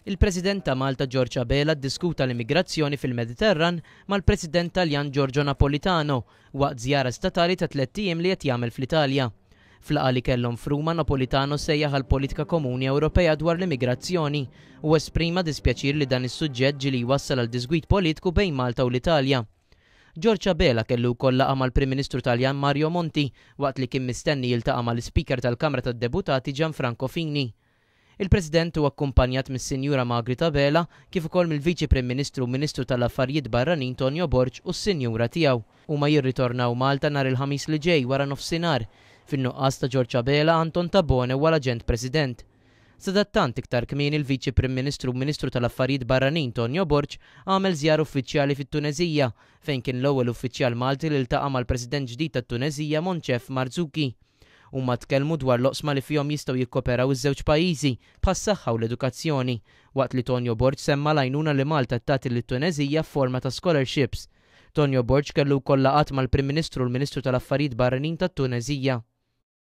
Il-President ta' Malta Giorgia Bela ddiskuta l-immigrazzjoni fil-Mediterran mal-President Taljan Giorgio Napolitano waqt żjara statali ta' 3 ijiem li qed jagħmel fl-Italja. Fl-laqgħa li kellhom f'Ruma, Napolitano sejjaħ għall-politika komuni Ewropea dwar l-immigrazzjoni u esprima dispjaċir li dan is-suġġett ġie li jwassal għal disgwit politiku bejn Malta u l-Italja. Giorgia Bela kellu wkoll laqgħa mal-Prim Ministru Taljan Mario Monti waqt li kien mistenni jiltaqa' mal-Speaker tal-Kamra tad-Deputati Gianfranco Fini. Il-President huwa akkumpanjat mis-Sinjura Margherita Bela kif ukoll mill-Viċi Prim Ministru u Ministru tal-Affarijiet Barranin Tonio Borg u s-Sinjura tiegħu. Huma jirritornaw Malta nhar il-ħamis li ġej wara nofsinhar fin-nuqqas ta' Giorgia Bela Anton Tabone wara aġent President. Sadattant iktar kmieni il-Viċi Prim Ministru u Ministru tal-Affarijiet Barranin Tonio Borg għamel żjara uffiċjali fit-Tunezija fejn kien l-ewwel uffiċjal Malti li ltaqa' mal-President ġdid tat-Tunezija Moncef Marzuki. Huma tkellmu dwar l-oqsma li fihom jistgħu jikkoperaw iż-żewġ pajjiżi bħas-saħħa u l-edukazzjoni, waqt li Tonio Borg semma l-għajnuna li Malta tagħti lit-Tunezija f'forma ta' scholarships. Tonio Borg kellu wkoll laqgħat mal-Prim Ministru u l-Ministru tal-Affarijiet Barranin tat-Tunezija.